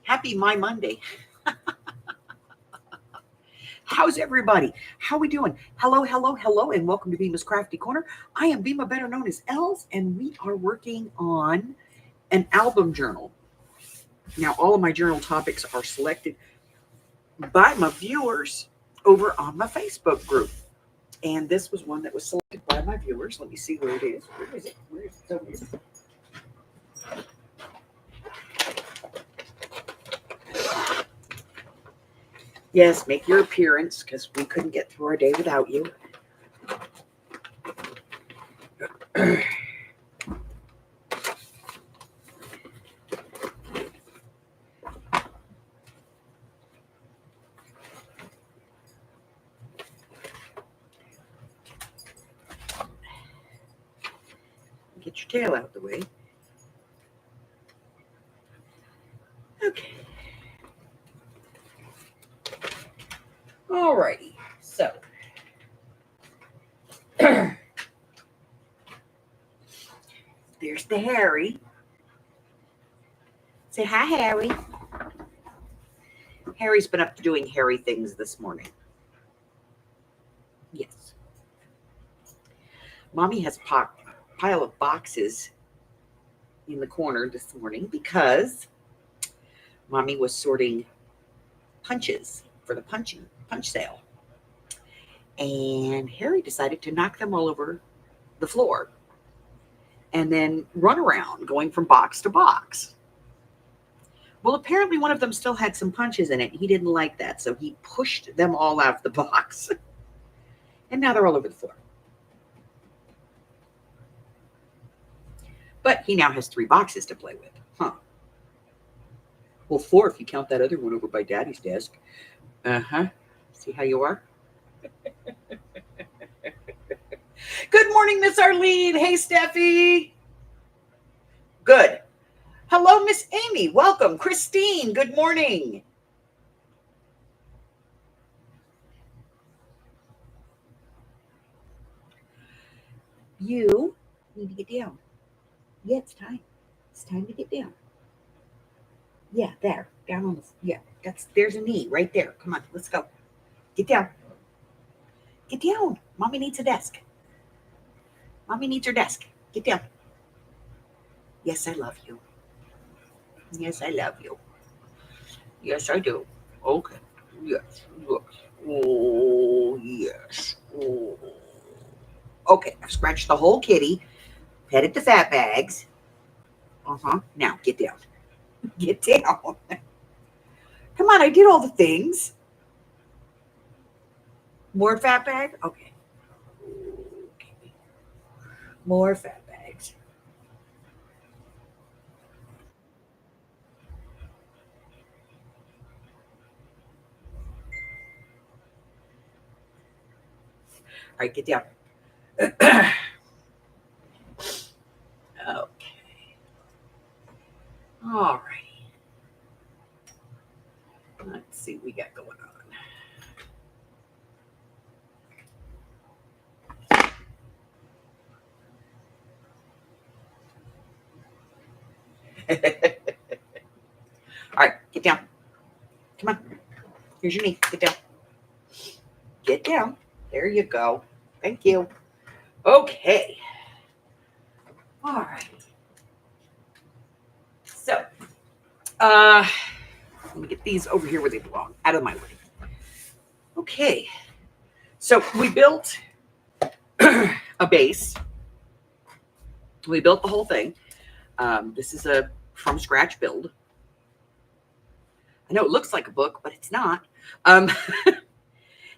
Happy My Monday. How's everybody? How we doing? Hello, hello, hello, and welcome to Bima's Crafty Corner. I am Bima, better known as Els, and we are working on an album journal. Now, all of my journal topics are selected by my viewers over on my Facebook group. And this was one that was selected by my viewers. Let me see where it is. Where is it? Where is it? Over here. Yes, make your appearance because we couldn't get through our day without you. Get your tail out of the way. Okay. Alrighty. So there's the Harry. Say hi, Harry. Harry's been up to doing Harry things this morning. Yes. Mommy has a pile of boxes in the corner this morning because Mommy was sorting punches for the punch sale. And Harry decided to knock them all over the floor and then run around going from box to box. Well, apparently one of them still had some punches in it. He didn't like that, so he pushed them all out of the box. And now they're all over the floor. But he now has 3 boxes to play with. Huh. Well, 4 if you count that other one over by Daddy's desk. Uh-huh. See how you are? Good morning, Miss Arlene. Hey, Steffi. Good. Hello, Miss Amy. Welcome. Christine, good morning. You need to get down. Yeah, it's time. It's time to get down. Yeah, there. Down on the, yeah, there's a knee right there. Come on, let's go. Get down. Get down. Mommy needs a desk. Mommy needs her desk. Get down. Yes, I love you. Yes, I love you. Yes, I do. Okay. Yes. Yes. Oh, yes. Oh. Okay, I've scratched the whole kitty. Petted the fat bags. Uh-huh. Now, get down. Get down. Come on, I did all the things. More fat bag? Okay. More fat bags. All right, get down. Okay. All right. Let's see what we got going on. All right, get down. Come on. Here's your knee. Get down. Get down. There you go. Thank you. Okay. All right. So, let me get these over here where they belong, out of my way. Okay. So we built a base. We built the whole thing. This is a from scratch build. I know it looks like a book, but it's not. And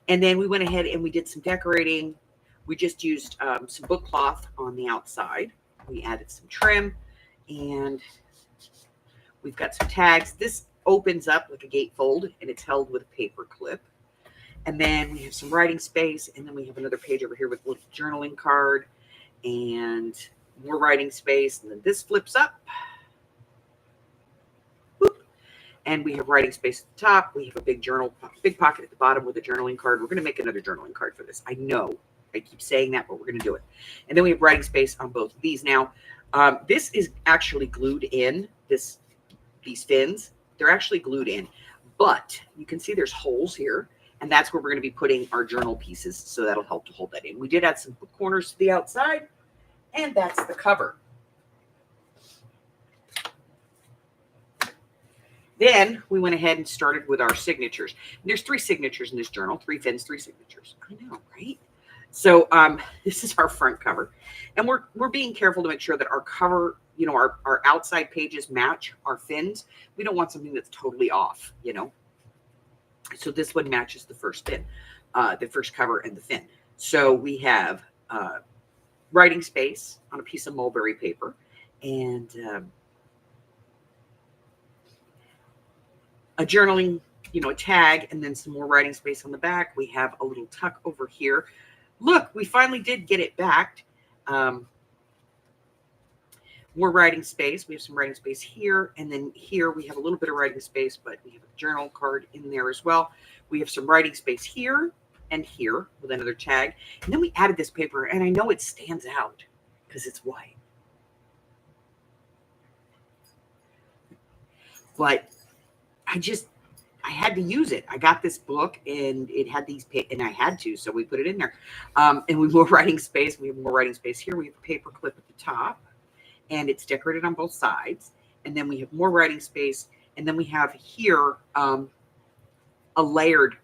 then we went ahead and we did some decorating. We just used some book cloth on the outside. We added some trim, and we've got some tags. This opens up like a gatefold, and it's held with a paper clip. And then we have some writing space, and then we have another page over here with a little journaling card and more writing space. And then this flips up. Whoop. And we have writing space at the top. We have a big pocket at the bottom with a journaling card. We're going to make another journaling card for this. I know I keep saying that, but we're going to do it. And then we have writing space on both of these. Now, this is actually glued in, these fins. They're actually glued in, but you can see there's holes here, and that's where we're going to be putting our journal pieces, so that'll help to hold that in. We did add some corners to the outside, and that's the cover. Then we went ahead and started with our signatures. There's 3 signatures in this journal, 3 fins, 3 signatures. I know, right? So this is our front cover, and we're being careful to make sure that our cover, you know, our outside pages match our fins. We don't want something that's totally off, you know. So this one matches the first fin, the first cover and the fin. So we have writing space on a piece of mulberry paper, and a journaling, you know, a tag, and then some more writing space on the back. We have a little tuck over here. Look, we finally did get it backed. More writing space. We have some writing space here, and then here we have a little bit of writing space, but we have a journal card in there as well. We have some writing space here and here with another tag. And then we added this paper, and I know it stands out because it's white. But I had to use it. I got this book, and it had these, and I had to, so we put it in there. And we have more writing space. We have more writing space here. We have a paper clip at the top, and it's decorated on both sides. And then we have more writing space, and then we have here a layered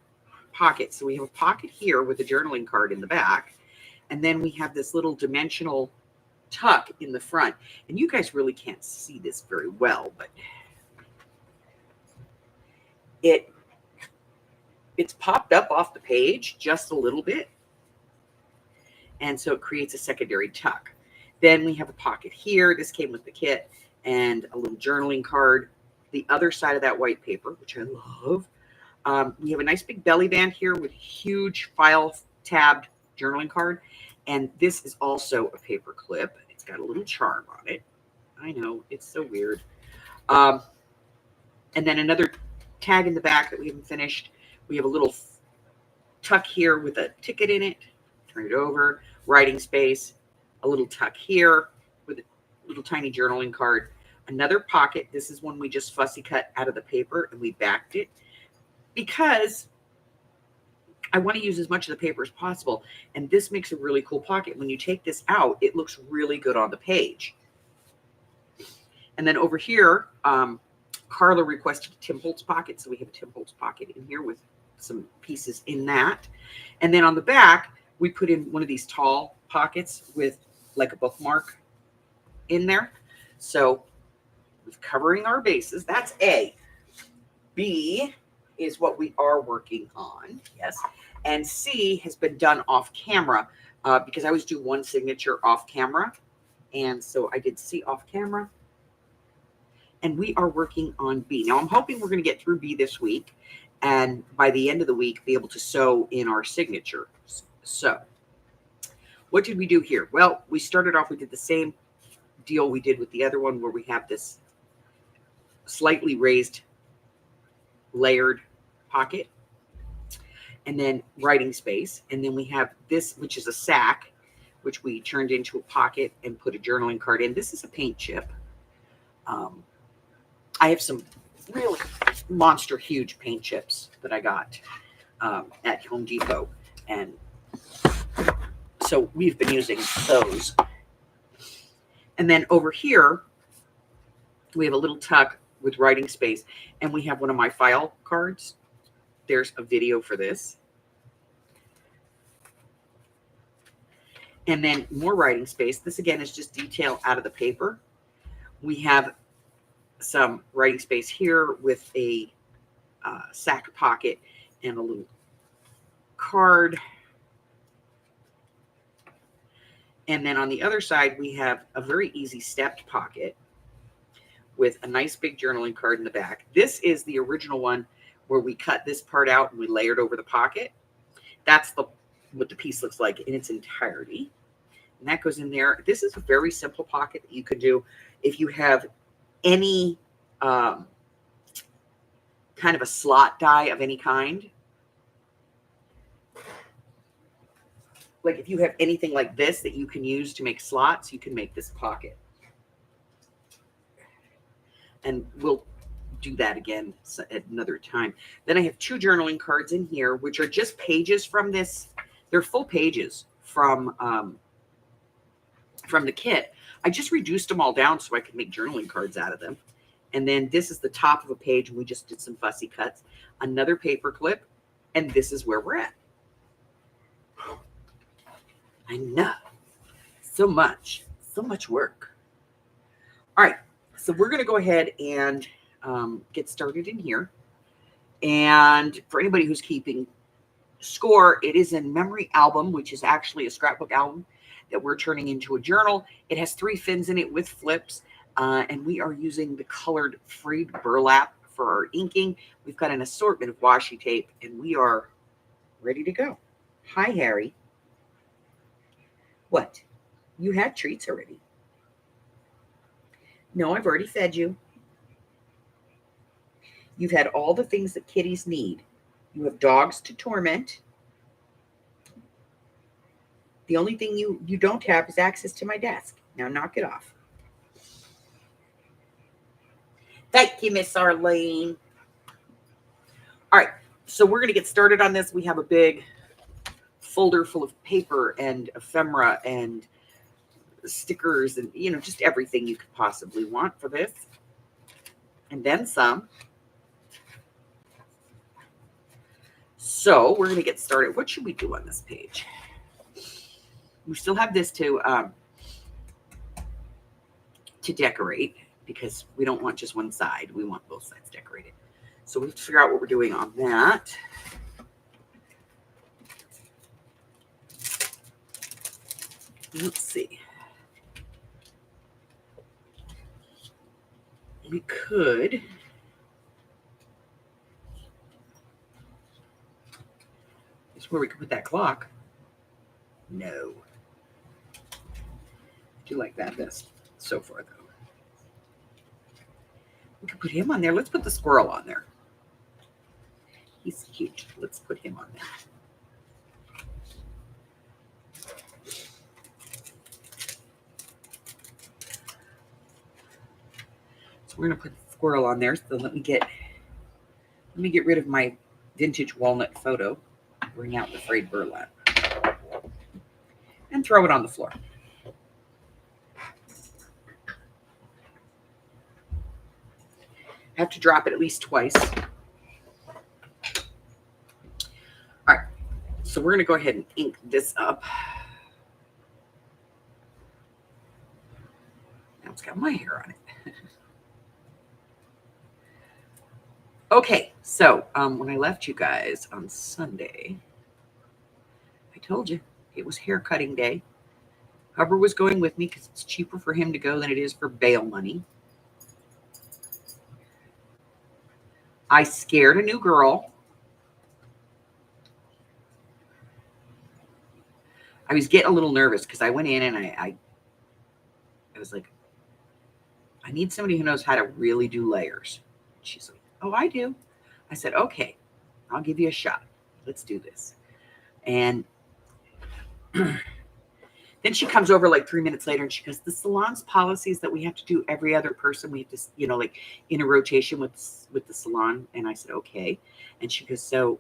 pocket. So we have a pocket here with a journaling card in the back, and then we have this little dimensional tuck in the front. And you guys really can't see this very well, but it's popped up off the page just a little bit, and so it creates a secondary tuck. Then we have a pocket here. This came with the kit, and a little journaling card. The other side of that white paper, which I love. We have a nice big belly band here with huge file tabbed journaling card, and this is also a paper clip. It's got a little charm on it. I know, it's so weird. And then another tag in the back that we haven't finished. We have a little tuck here with a ticket in it. Turn it over. Writing space. A little tuck here with a little tiny journaling card. Another pocket. This is one we just fussy cut out of the paper, and we backed it because I want to use as much of the paper as possible. And this makes a really cool pocket. When you take this out, it looks really good on the page. And then over here, Carla requested a Tim Holtz pocket, so we have a Tim Holtz pocket in here with some pieces in that. And then on the back, we put in one of these tall pockets with like a bookmark in there. So with covering our bases, that's A. B is what we are working on, yes. And C has been done off camera because I always do one signature off camera. And so I did C off camera. And we are working on B. Now, I'm hoping we're going to get through B this week, and by the end of the week, be able to sew in our signature. So what did we do here? Well, we started off, we did the same deal we did with the other one, where we have this slightly raised layered pocket, and then writing space. And then we have this, which is a sack, which we turned into a pocket and put a journaling card in. This is a paint chip. I have some really monster huge paint chips that I got at Home Depot. And so we've been using those. And then over here, we have a little tuck with writing space. And we have one of my file cards. There's a video for this. And then more writing space. This, again, is just detail out of the paper. We have some writing space here with a sack pocket and a little card. And then on the other side, we have a very easy stepped pocket with a nice big journaling card in the back. This is the original one where we cut this part out and we layered over the pocket. That's what the piece looks like in its entirety. And that goes in there. This is a very simple pocket that you could do if you have any kind of a slot die of any kind. Like if you have anything like this that you can use to make slots, you can make this pocket. And we'll do that again at another time. Then I have 2 journaling cards in here, which are just pages from this. They're full pages from the kit. I just reduced them all down so I could make journaling cards out of them. And then this is the top of a page, and we just did some fussy cuts. Another paper clip, and this is where we're at. I know. So much work. All right, so we're going to go ahead and get started in here. And for anybody who's keeping score, it is in Memory Album, which is actually a scrapbook album that we're turning into a journal. It has 3 fins in it with flips, and we are using the colored frayed burlap for our inking. We've got an assortment of washi tape, and we are ready to go. Hi, Harry. What? You had treats already. No, I've already fed you. You've had all the things that kitties need. You have dogs to torment. The only thing you don't have is access to my desk. Now knock it off. Thank you, Miss Arlene. All right, so we're going to get started on this. We have a big folder full of paper and ephemera and stickers and, just everything you could possibly want for this. And then some. So we're going to get started. What should we do on this page? We still have this to decorate, because we don't want just one side. We want both sides decorated. So we have to figure out what we're doing on that. Let's see. We could. This is where we could put that clock. No. I do like that best so far, though. We could put him on there. Let's put the squirrel on there. He's cute. Let's put him on there. So we're going to put the squirrel on there. So let me get rid of my vintage walnut photo. Bring out the frayed burlap. And throw it on the floor. Have to drop it at least twice. All right, so we're going to go ahead and ink this up. Now it's got my hair on it. Okay, so when I left you guys on Sunday, I told you it was hair cutting day. Hubbard was going with me because it's cheaper for him to go than it is for bail money. I scared a new girl. I was getting a little nervous because I went in and I was like, I need somebody who knows how to really do layers. She's like, oh, I do. I said, okay, I'll give you a shot. Let's do this. And then she comes over like 3 minutes later and she goes, the salon's policies that we have to do every other person. We have to, like in a rotation with the salon. And I said, okay. And she goes, so,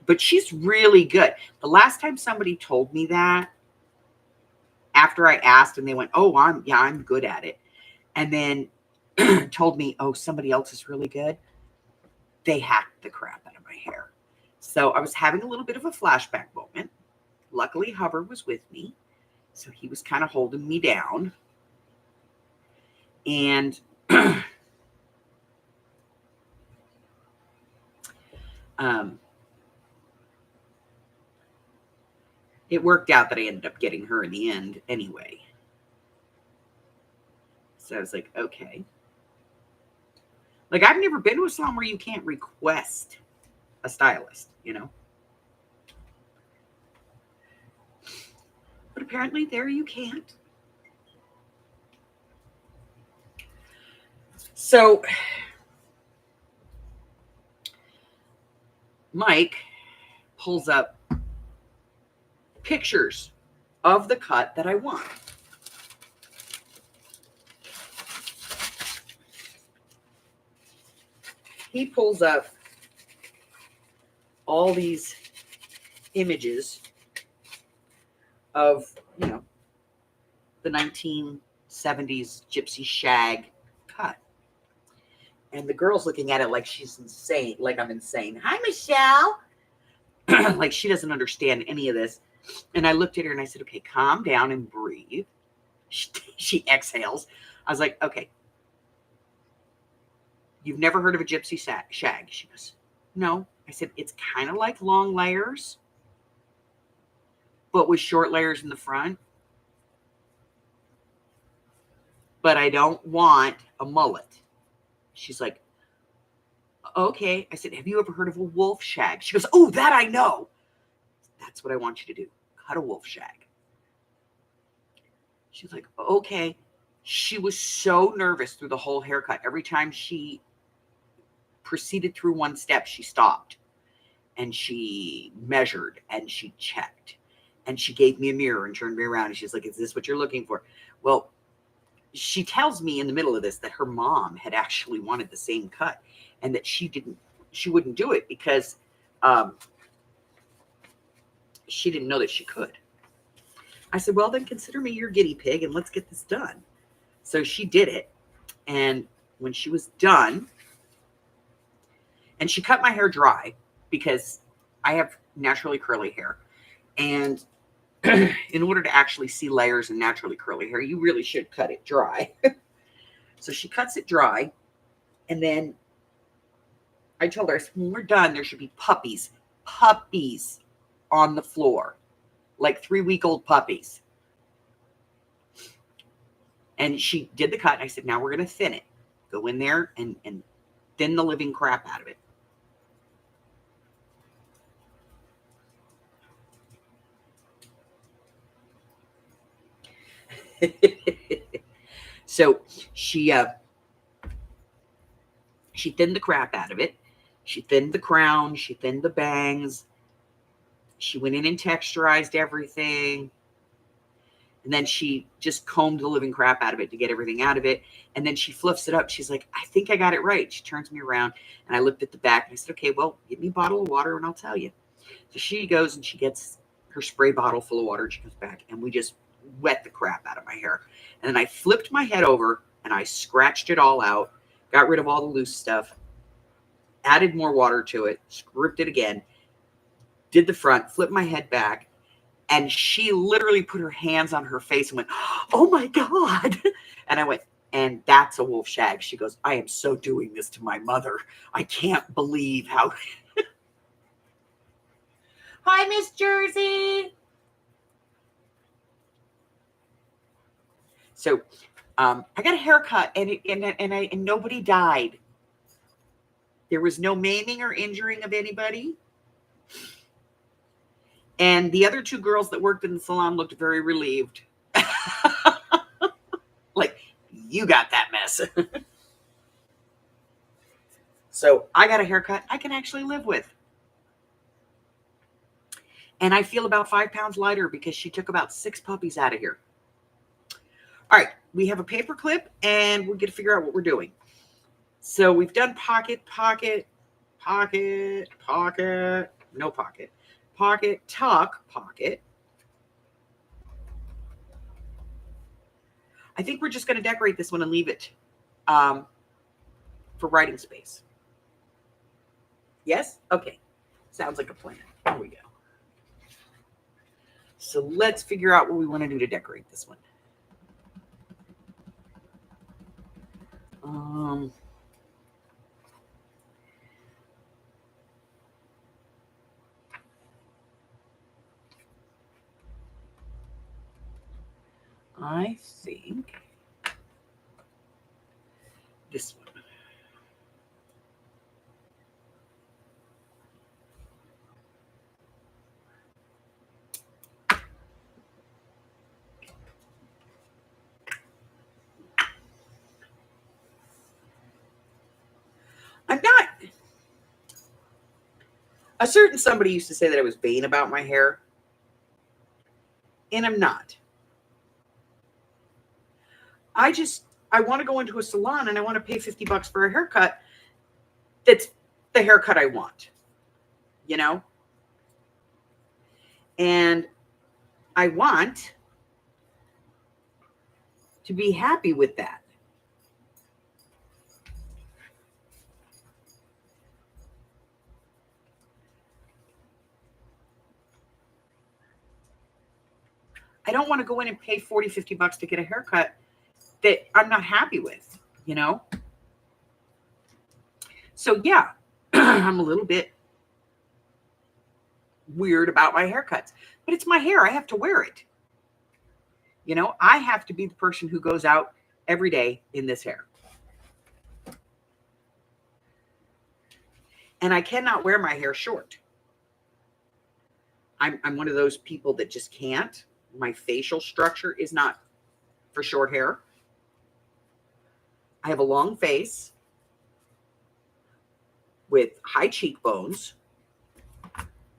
but she's really good. The last time somebody told me that, after I asked and they went, oh, I'm good at it. And then told me, oh, somebody else is really good. They hacked the crap out of my hair. So I was having a little bit of a flashback moment. Luckily, Hubbard was with me. So he was kind of holding me down. And it worked out that I ended up getting her in the end anyway. So I was like, okay. Like, I've never been to a salon where you can't request a stylist, But apparently there you can't. So Mike pulls up pictures of the cut that I want. he pulls up all these images of, the 1970s gypsy shag cut. And the girl's looking at it like she's insane, like I'm insane. Hi, Michelle. Like she doesn't understand any of this. And I looked at her and I said, okay, calm down and breathe. She exhales. I was like, okay. You've never heard of a gypsy shag? She goes, no. I said, it's kind of like long layers, but with short layers in the front. But I don't want a mullet. She's like, okay. I said, have you ever heard of a wolf shag? She goes, oh, that I know. That's what I want you to do. Cut a wolf shag. She's like, okay. She was so nervous through the whole haircut. Every time she proceeded through one step, she stopped and she measured and she checked and she gave me a mirror and turned me around and she's like, is this what you're looking for? Well, she tells me in the middle of this that her mom had actually wanted the same cut and that she wouldn't do it because she didn't know that she could. I said, well, then consider me your guinea pig and let's get this done. So she did it. And when she was done, and she cut my hair dry because I have naturally curly hair. And in order to actually see layers in naturally curly hair, you really should cut it dry. So she cuts it dry. And then I told her, when we're done, there should be puppies on the floor, like 3-week-old puppies. And she did the cut. And I said, now we're going to thin it. Go in there and thin the living crap out of it. So she thinned the crap out of it. She thinned the crown. She thinned the bangs. She went in and texturized everything. And then she just combed the living crap out of it to get everything out of it. And then she fluffs it up. She's like, I think I got it right. She turns me around and I looked at the back and I said, okay, well, give me a bottle of water and I'll tell you. So she goes and she gets her spray bottle full of water and she comes back and we just wet the crap out of my hair. And then I flipped my head over and I scratched it all out, got rid of all the loose stuff, added more water to it, scripted it again, did the front, flipped my head back. And she literally put her hands on her face and went, oh my God. And I went, and that's a wolf shag. She goes, I am so doing this to my mother. I can't believe how. Hi, Miss Jersey. So I got a haircut and nobody died. There was no maiming or injuring of anybody. And the other 2 girls that worked in the salon looked very relieved. Like, you got that mess. So I got a haircut I can actually live with. And I feel about 5 pounds lighter because she took about 6 puppies out of here. All right, we have a paper clip and we'll get to figure out what we're doing. So we've done pocket, pocket, pocket, pocket, no pocket, pocket, tuck, pocket. I think we're just going to decorate this one and leave it for writing space. Yes? Okay. Sounds like a plan. Here we go. So let's figure out what we want to do to decorate this one. I think this one. I'm not. A certain somebody used to say that I was vain about my hair, and I'm not. I want to go into a salon and I want to pay $50 for a haircut. that's the haircut I want, you know? And I want to be happy with that. I don't want to go in and pay 40, 50 bucks to get a haircut that I'm not happy with, you know? So yeah, I'm a little bit weird about my haircuts, but it's my hair. I have to wear it. You know, I have to be the person who goes out every day in this hair. And I cannot wear my hair short. I'm one of those people that just can't. My facial structure is not for short hair. I have a long face with high cheekbones.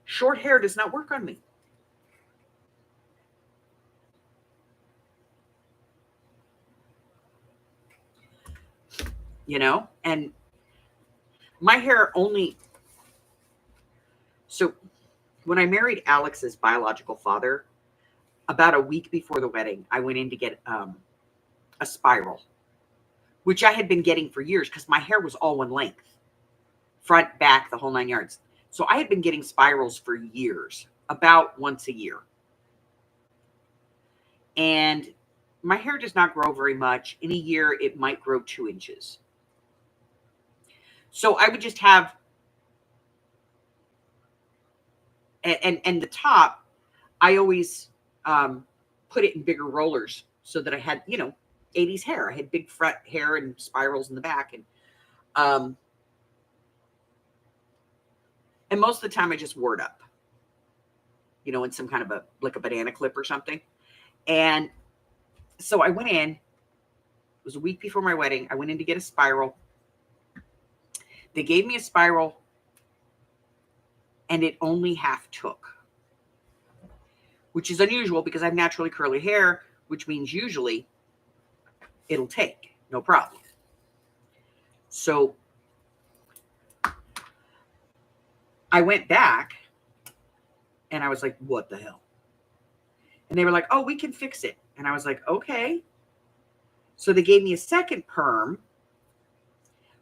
Short hair does not work on me. You know, and my hair only, so when I married Alex's biological father, about a week before the wedding, I went in to get a spiral, which I had been getting for years because my hair was all one length, front, back, the whole 9 yards. So I had been getting spirals for years, about once a year. And my hair does not grow very much. In a year, it might grow 2 inches. So I would just have, and the top, I always put it in bigger rollers so that I had, you know, 80s hair. I had big front hair and spirals in the back. And most of the time I just wore it up, you know, in some kind of like a banana clip or something. And so I went in, it was a week before my wedding. I went in to get a spiral. They gave me a spiral and it only half took, which is unusual because I have naturally curly hair, which means usually it'll take, no problem. So I went back and I was like, what the hell? And they were like, oh, we can fix it. And I was like, okay. So they gave me a second perm,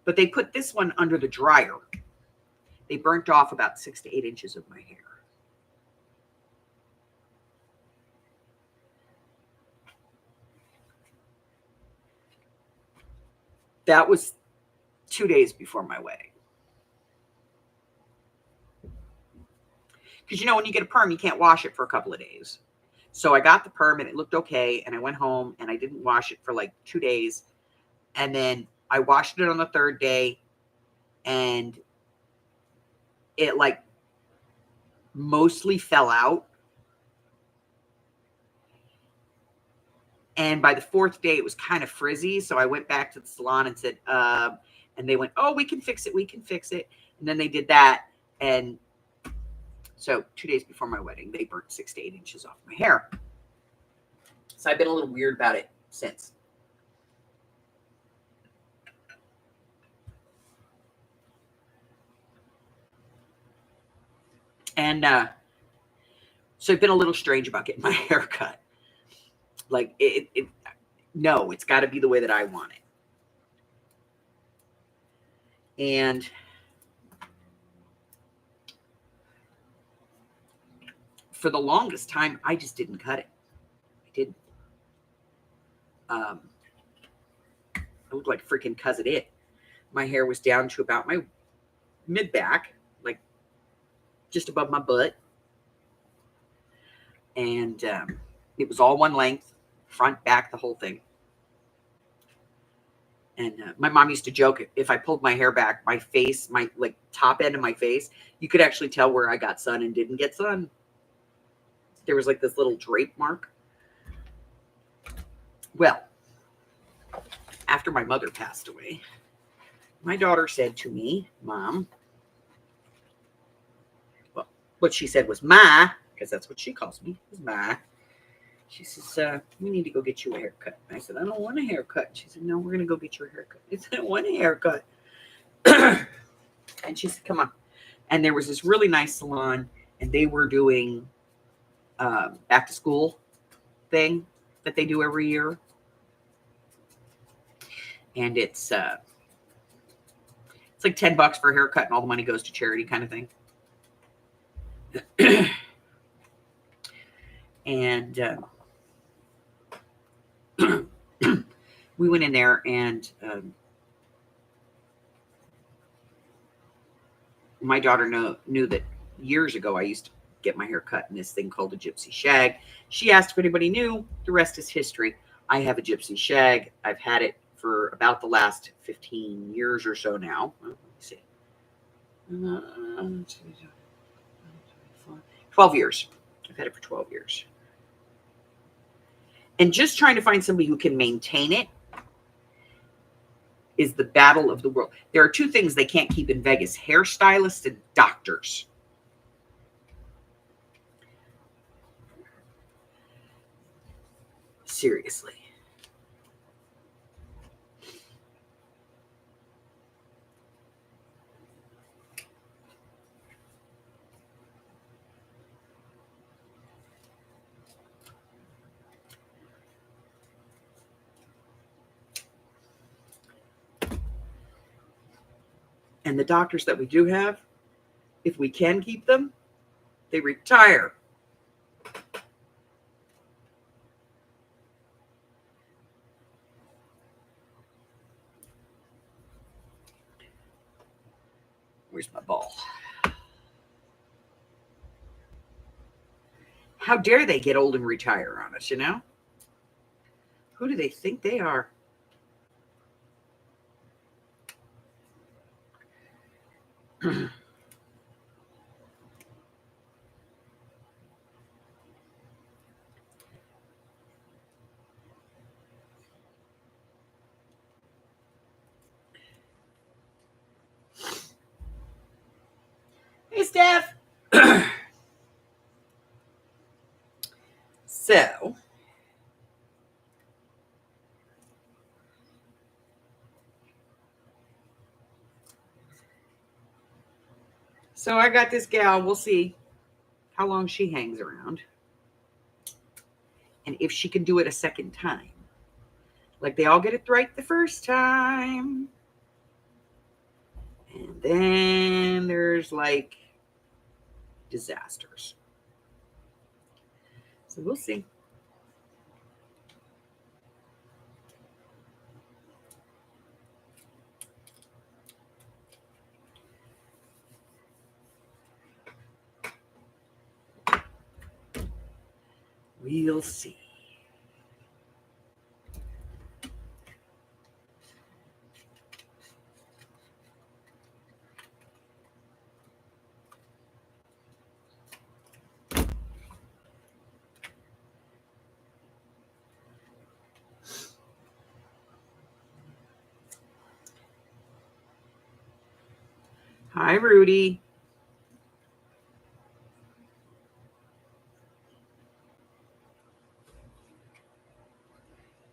but they put this one under the dryer. They burnt off about 6 to 8 inches of my hair. That was 2 days before my wedding. Because, you know, when you get a perm, you can't wash it for a couple of days. So I got the perm and it looked okay. And I went home and I didn't wash it for like 2 days. And then I washed it on the 3rd day and it like mostly fell out. And by the 4th day, it was kind of frizzy. So I went back to the salon and said, and they went, oh, we can fix it. We can fix it. And then they did that. And so 2 days before my wedding, they burnt 6 to 8 inches off my hair. So I've been a little weird about it since. And so I've been a little strange about getting my hair cut. Like, no, it's got to be the way that I want it. And for the longest time, I just didn't cut it. I didn't. I looked like freaking Cousin It. My hair was down to about my mid-back, like just above my butt. And it was all one length, front, back, the whole thing. And my mom used to joke, if I pulled my hair back, my face, my like top end of my face, you could actually tell where I got sun and didn't get sun. There was like this little drape mark. Well, after my mother passed away, my daughter said to me, Mom, well, what she said was Ma, because that's what she calls me, is Ma. She says, we need to go get you a haircut. And I said, I don't want a haircut. She said, no, we're going to go get you a haircut. I said, I don't want a haircut. And she said, come on. And there was this really nice salon, and they were doing back to school thing that they do every year. And it's like $10 for a haircut, and all the money goes to charity, kind of thing. And we went in there, and my daughter knew that years ago I used to get my hair cut in this thing called a gypsy shag. She asked if anybody knew. The rest is history. I have a gypsy shag. I've had it for about the last 15 years or so now. Let me see. 12 years. I've had it for 12 years. And just trying to find somebody who can maintain it is the battle of the world. There are two things they can't keep in Vegas: hairstylists and doctors. Seriously. And the doctors that we do have, if we can keep them, they retire. Where's my ball? How dare they get old and retire on us, you know? Who do they think they are? Hey, Steph. So I got this gal. We'll see how long she hangs around and if she can do it a second time. Like, they all get it right the first time. And then there's like disasters. So we'll see. We'll see. Hi, Rudy.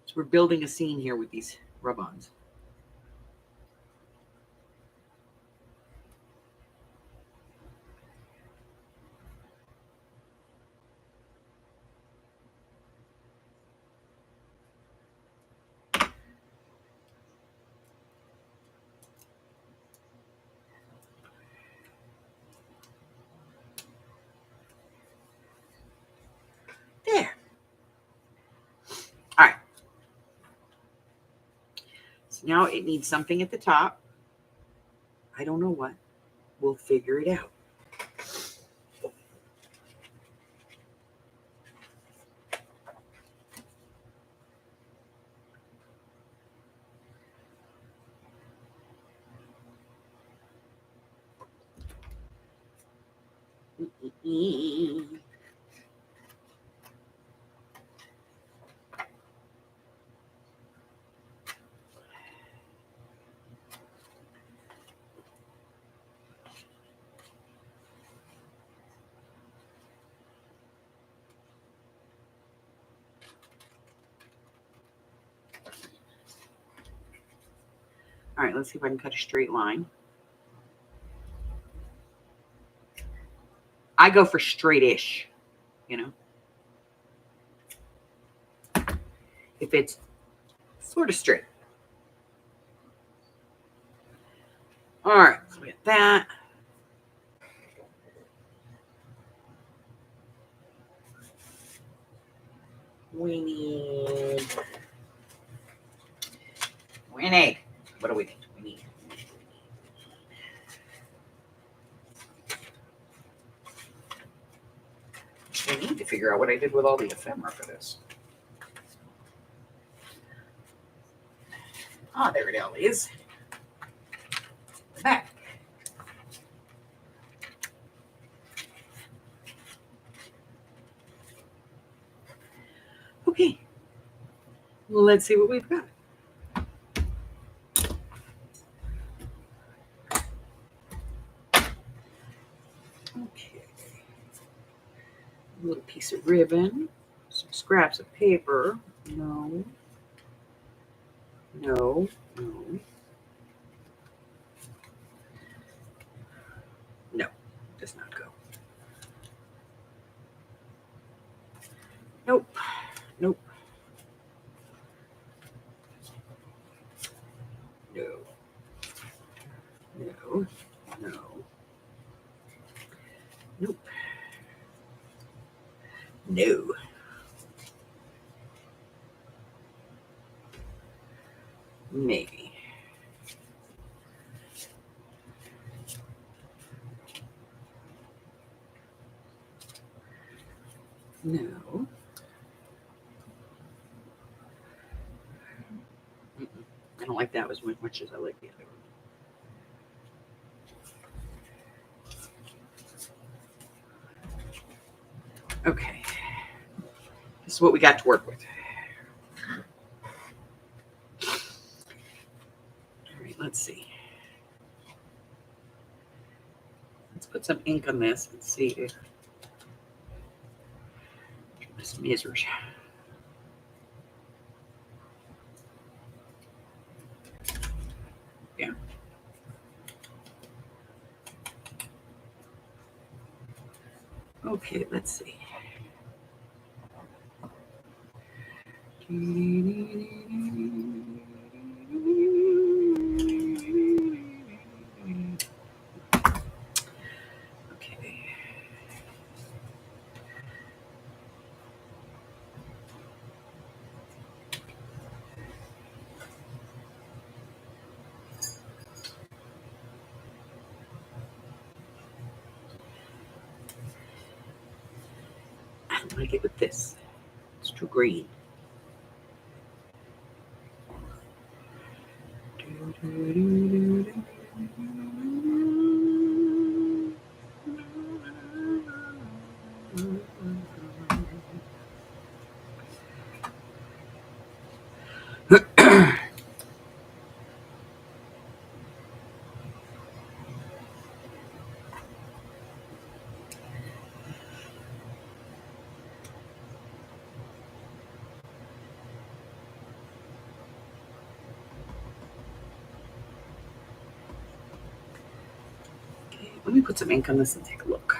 So we're building a scene here with these rub-ons. There. All right. So now it needs something at the top. I don't know what. We'll figure it out. All right, let's see if I can cut a straight line. I go for straight-ish, you know. If it's sort of straight. All right, so we got that. We need what do we need? We need to figure out what I did with all the ephemera for this. Ah, there it all is. Back. Okay. Let's see what we've got. Okay. A little piece of ribbon, some scraps of paper. No. No. No. No. Does not go. Nope. Nope. No. No. No. Nope. No. Maybe. No. I don't like that as much as I like the other one. Okay. This is what we got to work with. All right, let's see. Let's put some ink on this and see if this measures. Yeah. Okay, let's see. Okay. I don't like it with this. It's too green. Let me put some ink on this and take a look.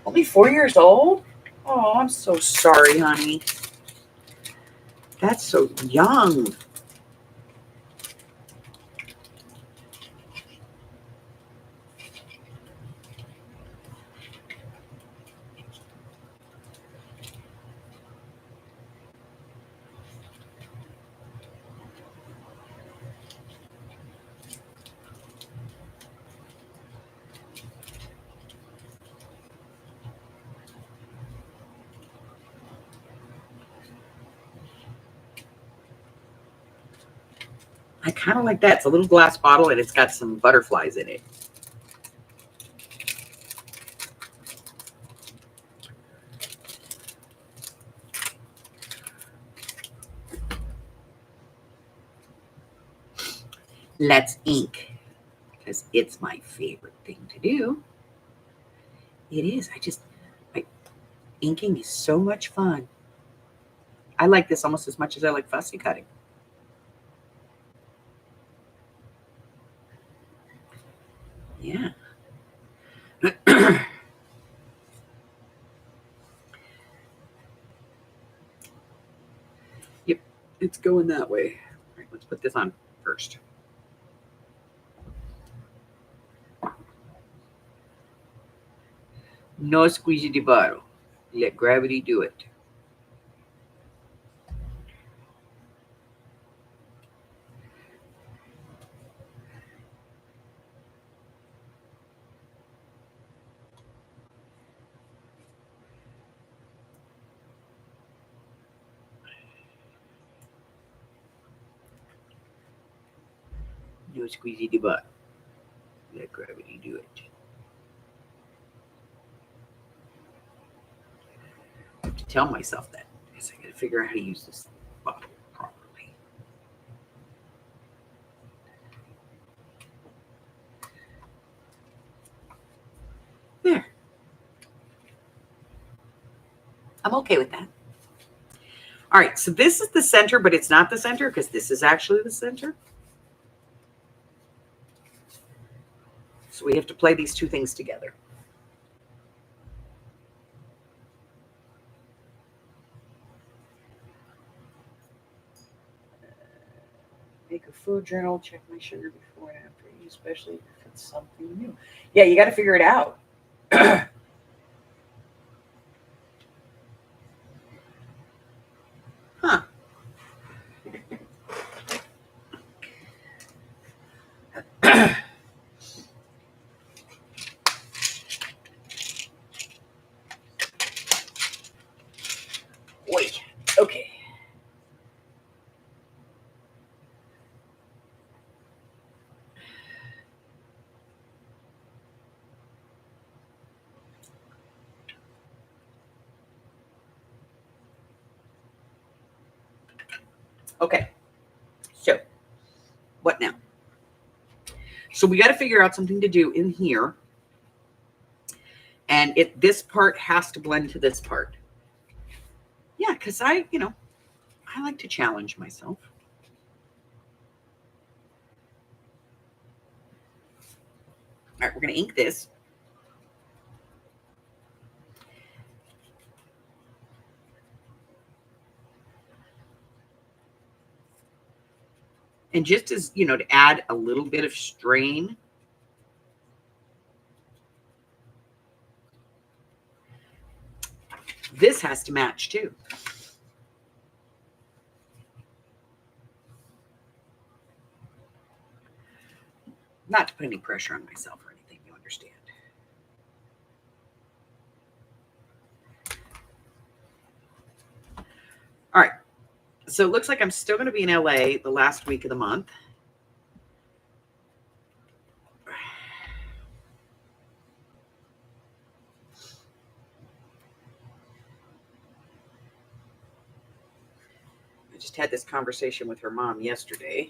Only 4 years old? Oh, I'm so sorry, honey. That's so young. I kind of like that. It's a little glass bottle and it's got some butterflies in it. let's ink, because it's my favorite thing to do. It is. Inking is so much fun. I like this almost as much as I like fussy cutting. Yeah. Yep, it's going that way. All right, let's put this on first. No squeezy de bottle. Let gravity do it. No squeezy de bottle. Let gravity do it. I have to tell myself that because I got to figure out how to use this bottle properly. There. I'm okay with that. All right, so this is the center, but it's not the center because this is actually the center. So we have to play these two things together. Make a food journal, check my sugar before and after, especially if it's something new. Yeah, you got to figure it out. Huh. Wait. Okay. Okay. So, what now? So we got to figure out something to do in here. And this part has to blend to this part. Yeah, because I like to challenge myself. All right, we're going to ink this. And just as, to add a little bit of strain, this has to match too. Not to put any pressure on myself or anything, you understand. All right. So it looks like I'm still going to be in LA the last week of the month. I just had this conversation with her mom yesterday.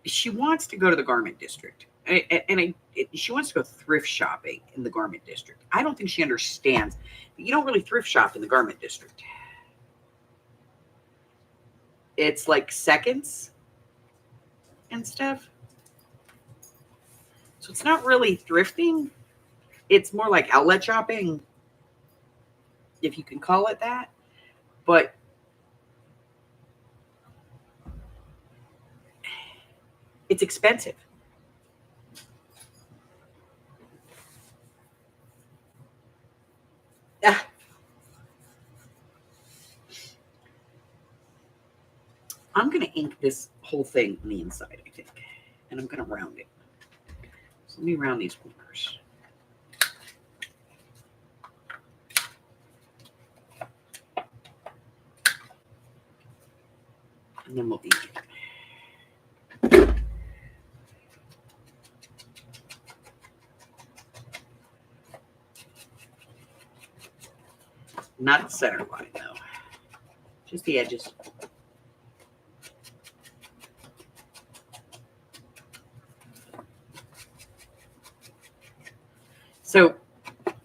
She wants to go to the garment district. She wants to go thrift shopping in the garment district. I don't think she understands. You don't really thrift shop in the garment district. It's like seconds and stuff. So it's not really thrifting. It's more like outlet shopping, if you can call it that. But it's expensive. I'm going to ink this whole thing on the inside, I think. And I'm going to round it. So let me round these corners. And then we'll ink it. Not the center line, though. Just the edges. So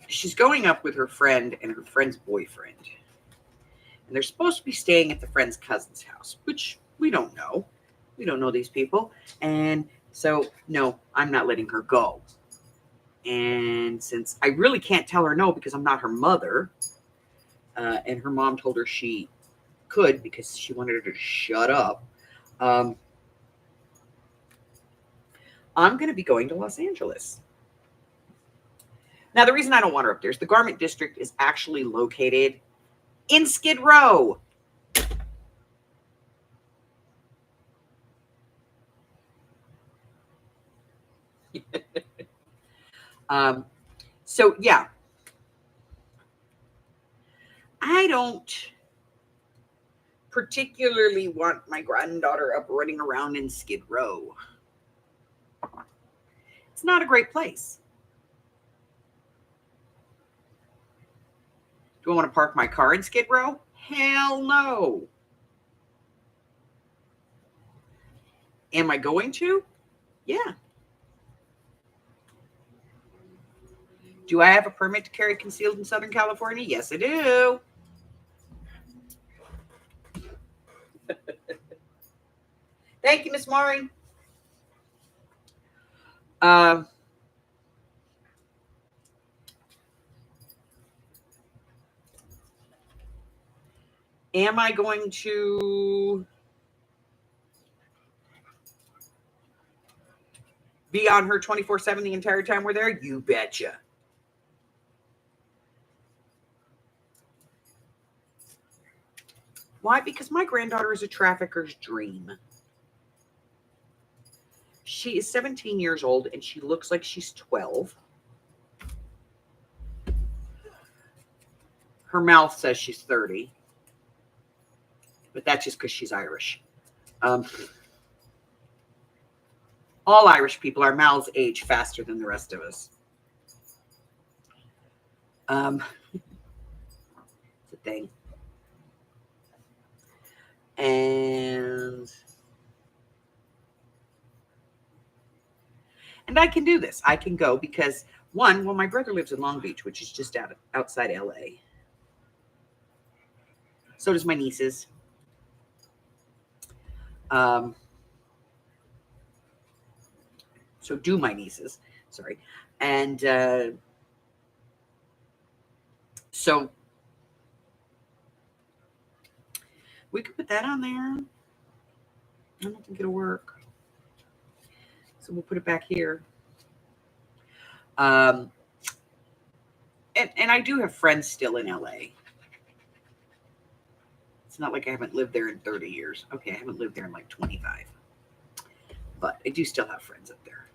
she's going up with her friend and her friend's boyfriend. And they're supposed to be staying at the friend's cousin's house, which we don't know. We don't know these people. And so, no, I'm not letting her go. And since I really can't tell her no because I'm not her mother, and her mom told her she could because she wanted her to shut up, I'm going to be going to Los Angeles. Now, the reason I don't want her up there is the Garment District is actually located in Skid Row. So, yeah. I don't particularly want my granddaughter up running around in Skid Row. It's not a great place. Do I want to park my car in Skid Row? Hell no. Am I going to? Yeah. Do I have a permit to carry concealed in Southern California? Yes, I do. Thank you, Miss Maury. Am I going to be on her 24/7 the entire time we're there? You betcha. Why? Because my granddaughter is a trafficker's dream. She is 17 years old and she looks like she's 12. Her mouth says she's 30. But that's just because she's Irish. All Irish people, our mouths age faster than the rest of us. It's a thing. And I can do this. I can go because, one, well, my brother lives in Long Beach, which is just outside LA. So does my nieces. So do my nieces. Sorry. And so we could put that on there. I don't think it'll work. So we'll put it back here. And I do have friends still in LA. It's not like I haven't lived there in 30 years. Okay, I haven't lived there in like 25. But I do still have friends up there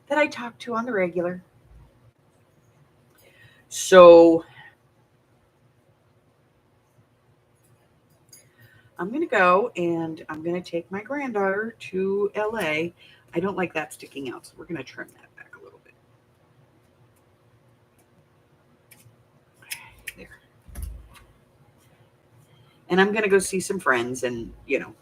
that I talk to on the regular. So I'm going to go and I'm going to take my granddaughter to LA. I don't like that sticking out, so we're going to trim that back a little bit. There. And I'm going to go see some friends and, you know.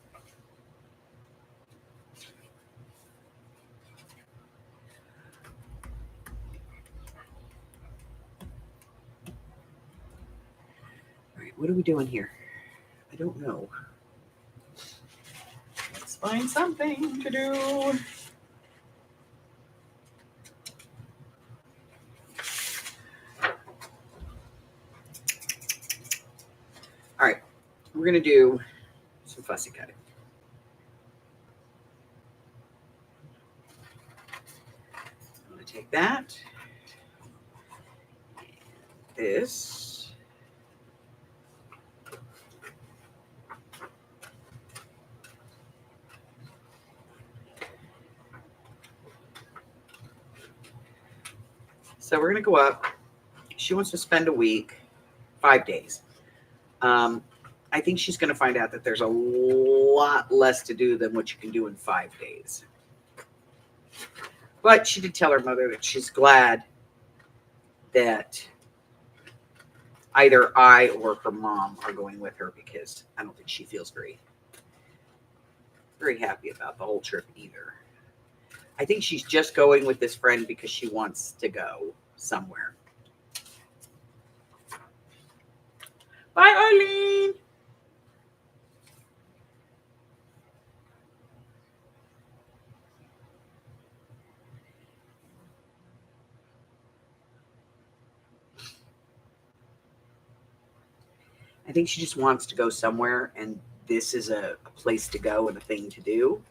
All right, what are we doing here? I don't know. Let's find something to do. All right, we're going to do some fussy cutting. I'm going to take that, and this. So we're going to go up. She wants to spend a week, 5 days. I think she's going to find out that there's a lot less to do than what you can do in 5 days. But she did tell her mother that she's glad that either I or her mom are going with her because I don't think she feels very happy about the whole trip either. I think she's just going with this friend because she wants to go somewhere. Bye, Arlene. I think she just wants to go somewhere, and this is a place to go and a thing to do.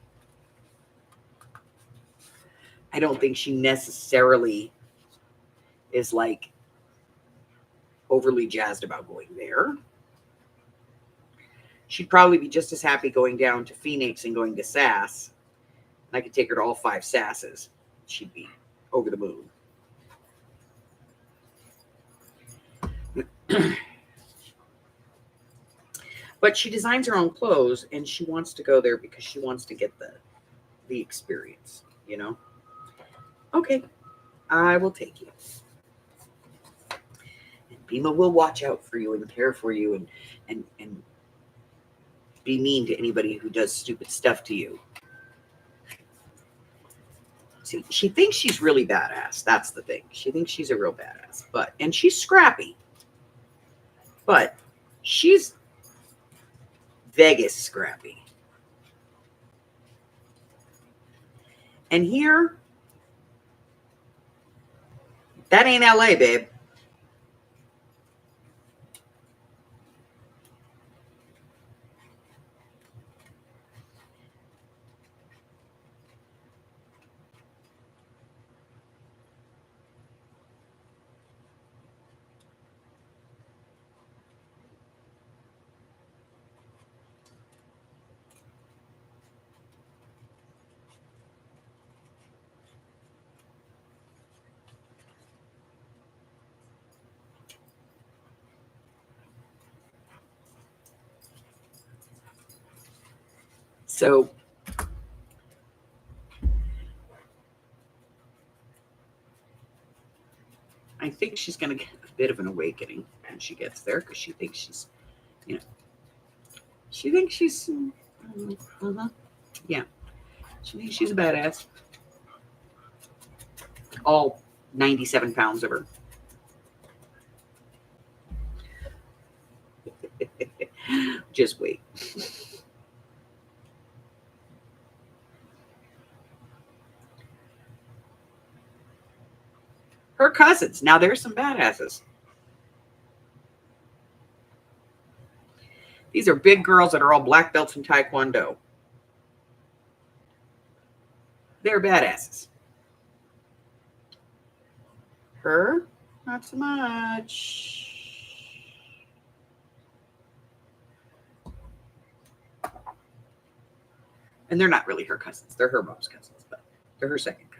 I don't think she necessarily is like overly jazzed about going there. She'd probably be just as happy going down to Phoenix and going to SAS. And I could take her to all 5 SASs. She'd be over the moon. But she designs her own clothes, and she wants to go there because she wants to get the experience, you know? Okay, I will take you. And Bima will watch out for you and care for you and be mean to anybody who does stupid stuff to you. See, she thinks she's really badass. That's the thing. She thinks she's a real badass. And she's scrappy. But she's Vegas scrappy. And here, that ain't LA, babe. So I think she's going to get a bit of an awakening when she gets there because she thinks she's, she thinks she's, yeah, she thinks she's a badass. All 97 pounds of her. Just wait. Her cousins. Now there's some badasses. These are big girls that are all black belts in Taekwondo. They're badasses. Her, not so much. And they're not really her cousins. They're her mom's cousins, but they're her second cousins.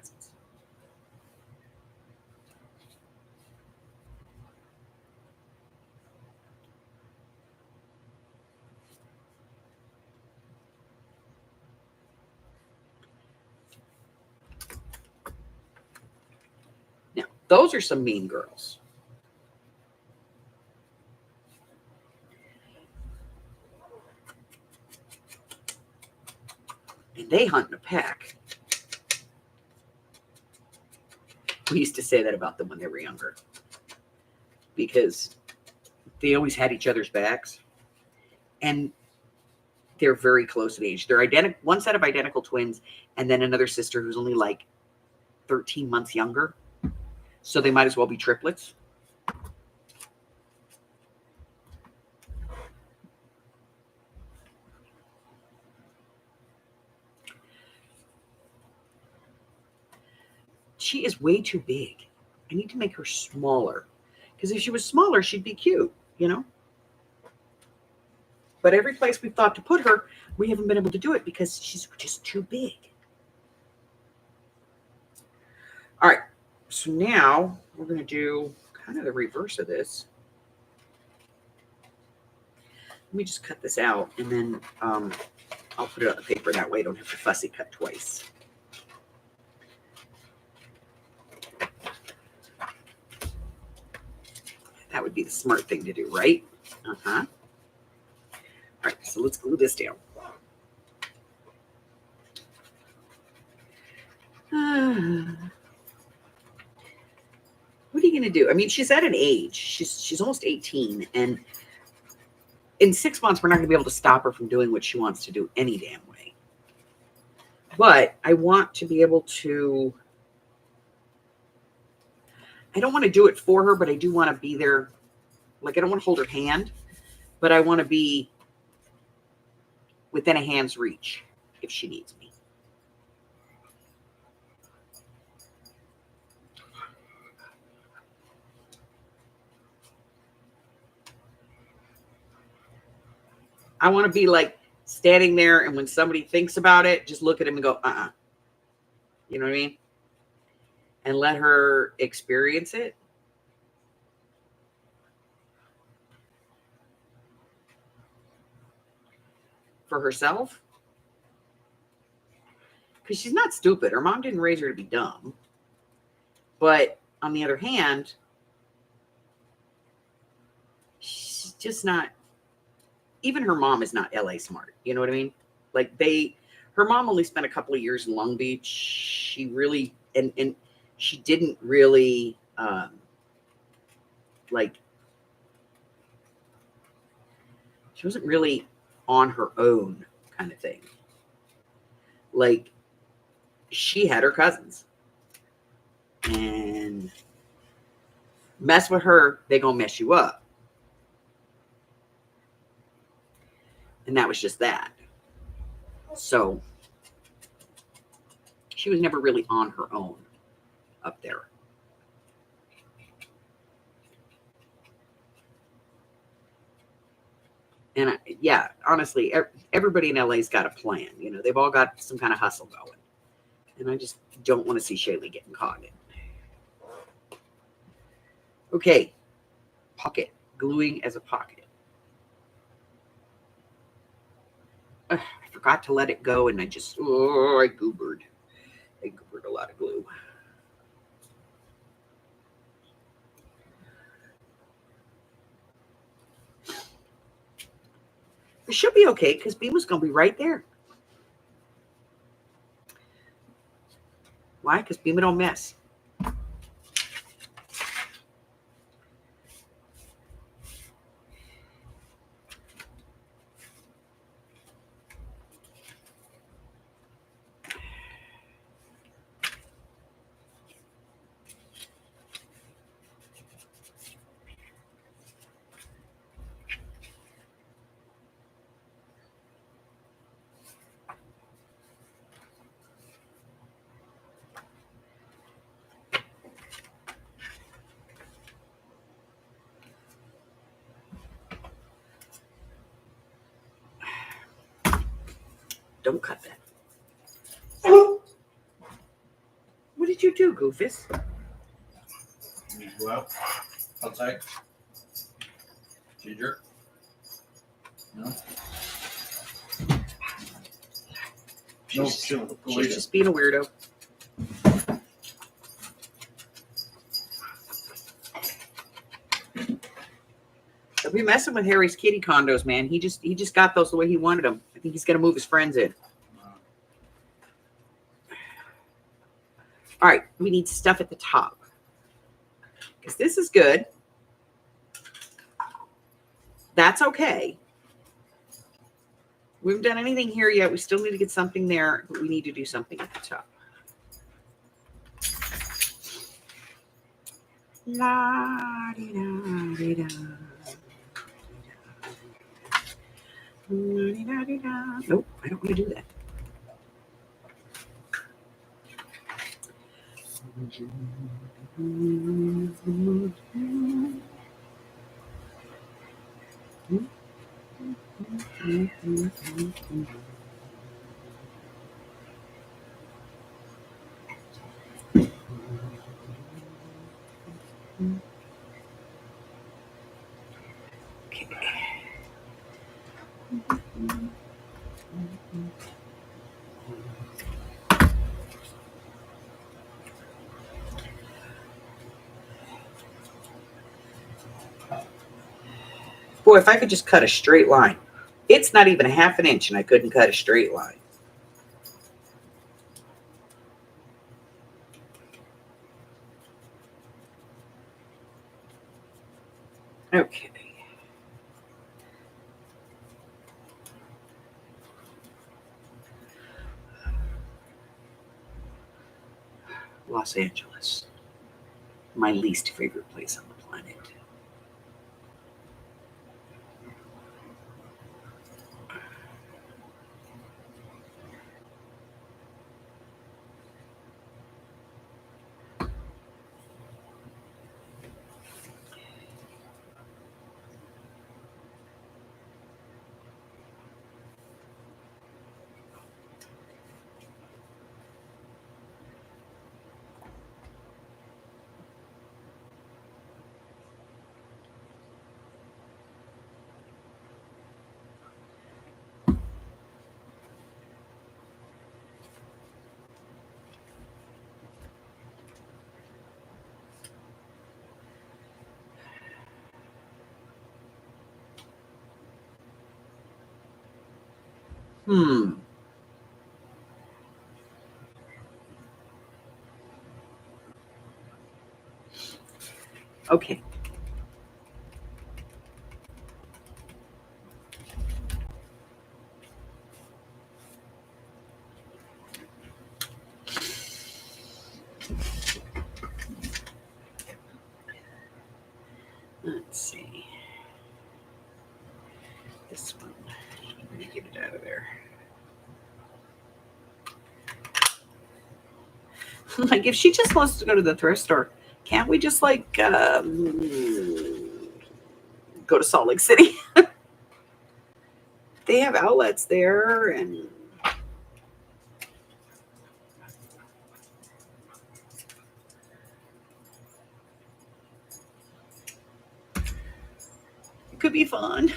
Now, those are some mean girls. And they hunt in a pack. We used to say that about them when they were younger. Because they always had each other's backs. And they're very close in age. They're identical, one set of identical twins, and then another sister who's only like 13 months younger. So they might as well be triplets. She is way too big. I need to make her smaller. Because if she was smaller, she'd be cute, But every place we've thought to put her, we haven't been able to do it because she's just too big. All right. So now we're going to do kind of the reverse of this. Let me just cut this out, and then I'll put it on the paper. That way I don't have to fussy cut twice. That would be the smart thing to do, right? Uh-huh. All right, so let's glue this down. What are you going to do? I mean, she's at an age. She's almost 18, and in 6 months, we're not going to be able to stop her from doing what she wants to do any damn way. But I want to be able to, I don't want to do it for her, but I do want to be there. Like, I don't want to hold her hand, but I want to be within a hand's reach if she needs me. I want to be like standing there, and when somebody thinks about it, just look at him and go, uh-uh. You know what I mean? And let her experience it. For herself. Because she's not stupid. Her mom didn't raise her to be dumb. But on the other hand, she's just not, even her mom is not LA smart. You know what I mean? Like her mom only spent a couple of years in Long Beach. She really, and she didn't really, she wasn't really on her own kind of thing. Like, she had her cousins. And mess with her, they gonna mess you up. And that was just that. So she was never really on her own up there. And yeah, honestly, everybody in LA's got a plan. You know, they've all got some kind of hustle going. And I just don't want to see Shaylee getting caught in. Okay. Pocket. Gluing as a pocket. I forgot to let it go, and I goobered. I goobered a lot of glue. It should be okay because Beamer's going to be right there. Why? Because Beamer don't mess. Don't cut that. What did you do, Goofus? You go out outside. Ginger. No. She's just being a weirdo. Don't be messing with Harry's kitty condos, man. He just got those the way he wanted them. I think he's gonna move his friends in. All right, we need stuff at the top because this is good. That's okay. We haven't done anything here yet. We still need to get something there, but we need to do something at the top. La di da di da. Nope, I don't want to do that. Boy, if I could just cut a straight line. It's not even a half an inch and I couldn't cut a straight line. Okay. Los Angeles. My least favorite place on the planet. Okay. Let's see. This one. Let me get it out of there. Like, if she just wants to go to the thrift store, can't we just like go to Salt Lake City? They have outlets there, and it could be fun.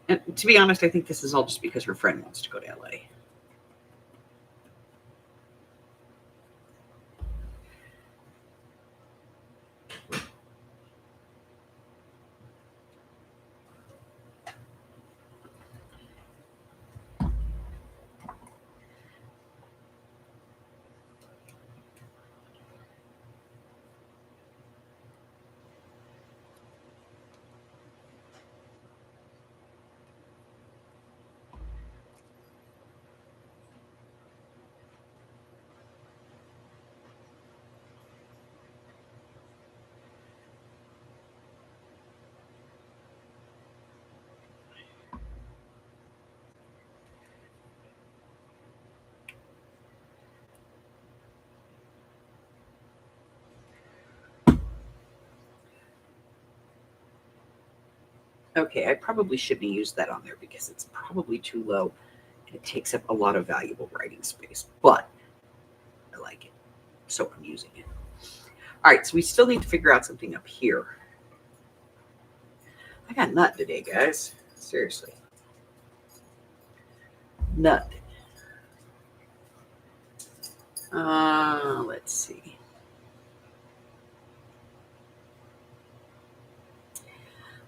And to be honest, I think this is all just because her friend wants to go to LA. Okay, I probably shouldn't have used that on there because it's probably too low and it takes up a lot of valuable writing space, but I like it, so I'm using it. All right, so we still need to figure out something up here. I got nut today, guys. Seriously. Nut. Let's see.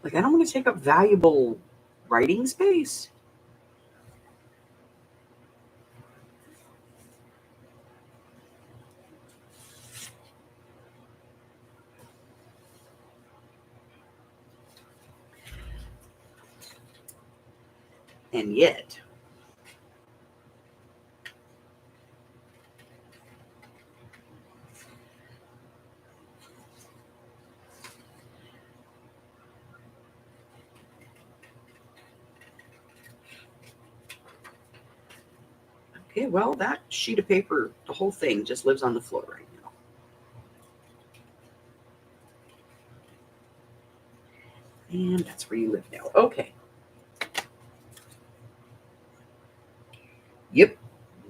Like, I don't want to take up valuable writing space. And yet, okay, well, that sheet of paper, the whole thing just lives on the floor right now. And that's where you live now. Okay. Yep.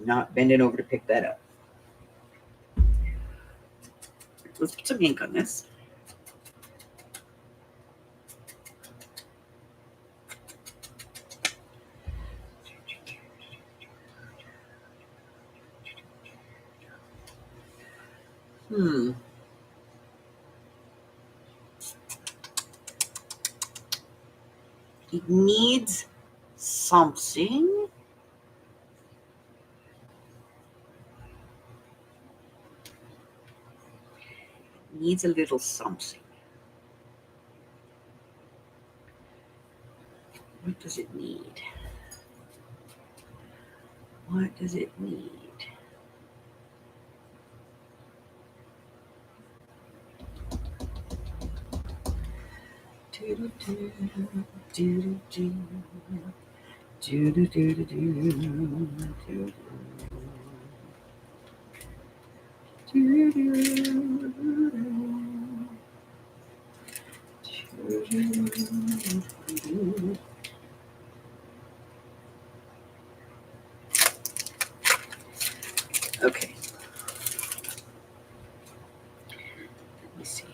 Not bending over to pick that up. Let's put some ink on this. Hmm. It needs something. Needs a little something. What does it need? What does it need? Okay. Let me see.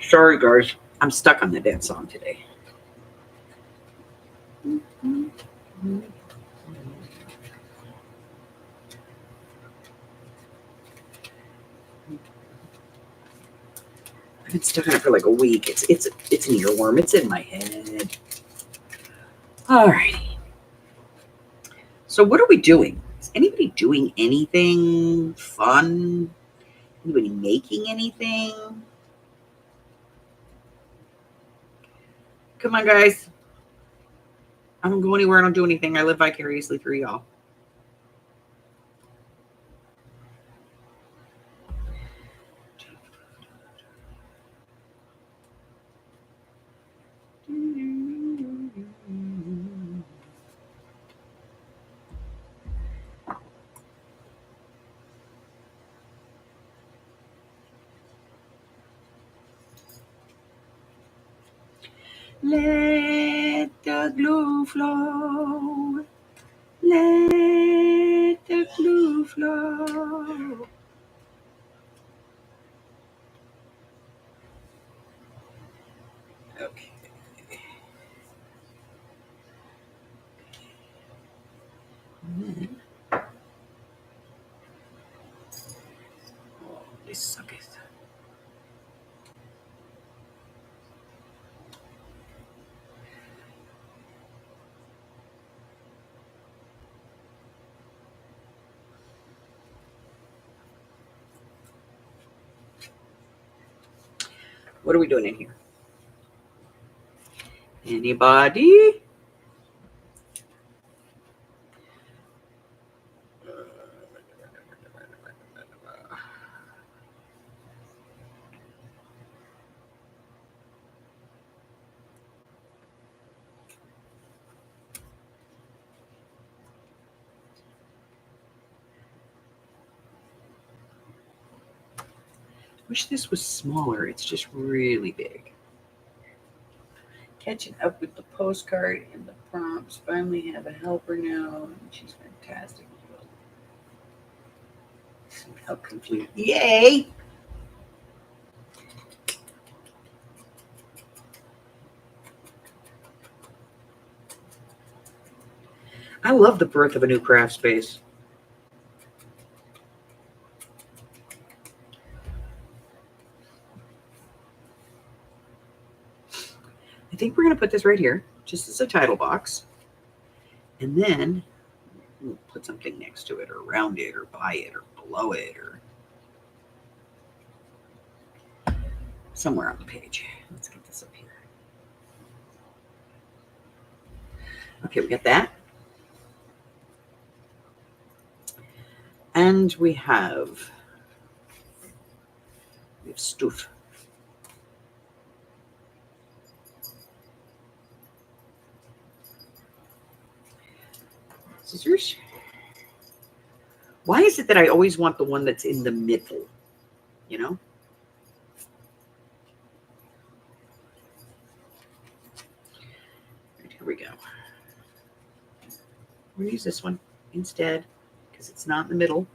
Sorry, guys. I'm stuck on the dance song today. I've been stuck on it for like a week. It's an earworm. It's in my head. Alrighty. So what are we doing? Is anybody doing anything fun? Anybody making anything? Come on, guys. I don't go anywhere. I don't do anything. I live vicariously through y'all. Let the glue flow. Let the glue flow. Okay. Oh, this sucketh. What are we doing in here? Anybody? Wish this was smaller. It's just really big. Catching up with the postcard and the prompts. Finally have a helper now. She's fantastic. Help complete. Yay! I love the birth of a new craft space. I think we're going to put this right here, just as a title box. And then we'll put something next to it, or around it, or by it, or below it, or somewhere on the page. Let's get this up here. Okay, we got that. And we have stuff. Scissors. Why is it that I always want the one that's in the middle? You know? Right, here we go. We'll use this one instead because because it's not in the middle.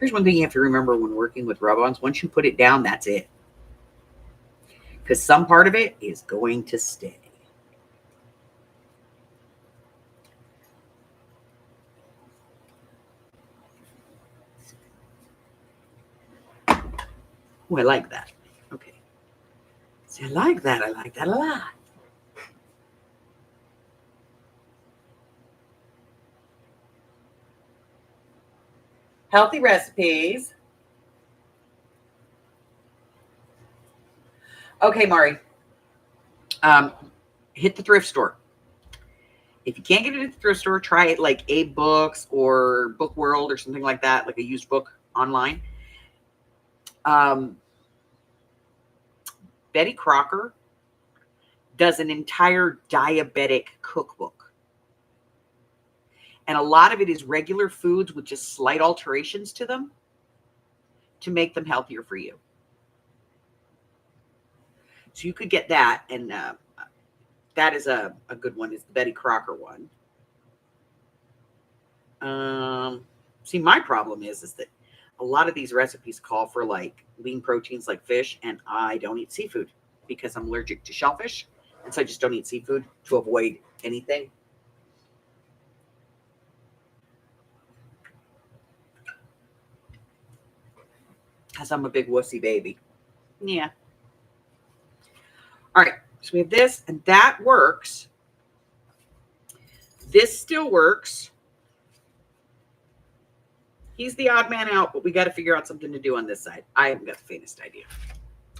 Here's one thing you have to remember when working with rub-ons. Once you put it down, that's it. Because some part of it is going to stay. Oh, I like that. Okay. See, I like that. I like that a lot. Healthy recipes. Okay, Mari. Hit the thrift store. If you can't get it at the thrift store, try it like Abe Books or Book World or something like that, like a used book online. Betty Crocker does an entire diabetic cookbook. And a lot of it is regular foods with just slight alterations to them to make them healthier for you. So you could get that, and that is a good one, is the Betty Crocker one. See, my problem is that a lot of these recipes call for like lean proteins like fish, and I don't eat seafood because I'm allergic to shellfish. And so I just don't eat seafood to avoid anything. Because I'm a big wussy baby. Yeah. All right. So we have this, and that works. This still works. He's the odd man out, but we got to figure out something to do on this side. I haven't got the faintest idea.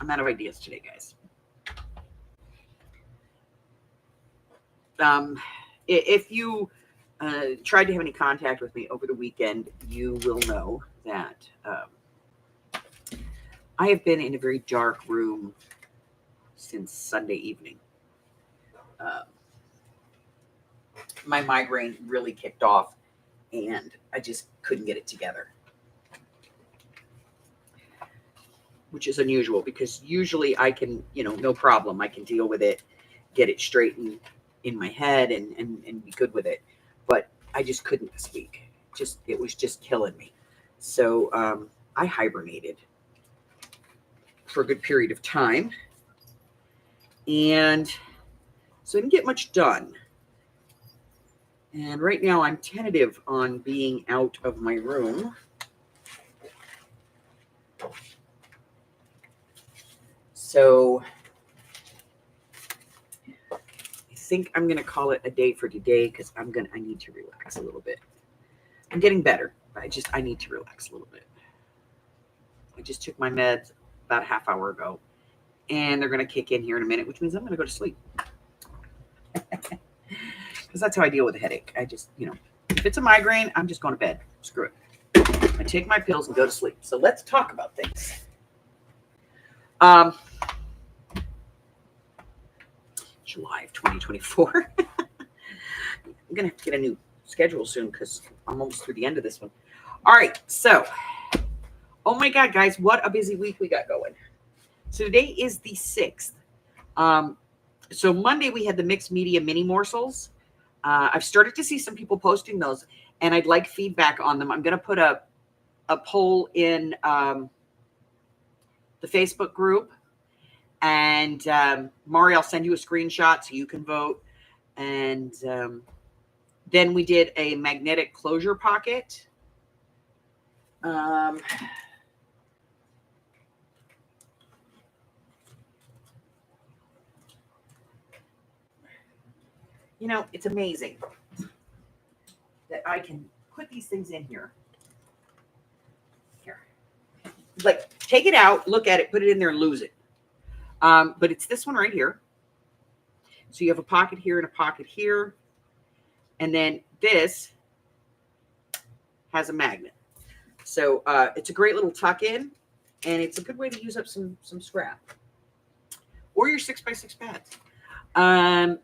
I'm out of ideas today, guys. If you tried to have any contact with me over the weekend, you will know that I have been in a very dark room since Sunday evening. My migraine really kicked off, and I just couldn't get it together. Which is unusual because usually I can, no problem. I can deal with it, get it straightened in my head and be good with it. But I just couldn't this week. It was just killing me. So I hibernated for a good period of time. And so I didn't get much done. And right now I'm tentative on being out of my room. So I think I'm going to call it a day for today because I need to relax a little bit. I'm getting better, but I need to relax a little bit. I just took my meds about a half hour ago, and they're going to kick in here in a minute, which means I'm going to go to sleep. Because that's how I deal with a headache. I just, if it's a migraine, I'm just going to bed. Screw it. I take my pills and go to sleep. So let's talk about things. July of 2024. I'm going to have to get a new schedule soon because I'm almost through the end of this one. All right. So, oh my God, guys, what a busy week we got going. So today is the 6th. So Monday we had the mixed media mini morsels. I've started to see some people posting those, and I'd like feedback on them. I'm going to put a poll in the Facebook group. And Mari, I'll send you a screenshot so you can vote. And then we did a magnetic closure pocket. It's amazing that I can put these things in here. Like, take it out, look at it, put it in there, and lose it. But it's this one right here. So you have a pocket here and a pocket here. And then this has a magnet. So it's a great little tuck in, and it's a good way to use up some scrap or your 6x6 pads.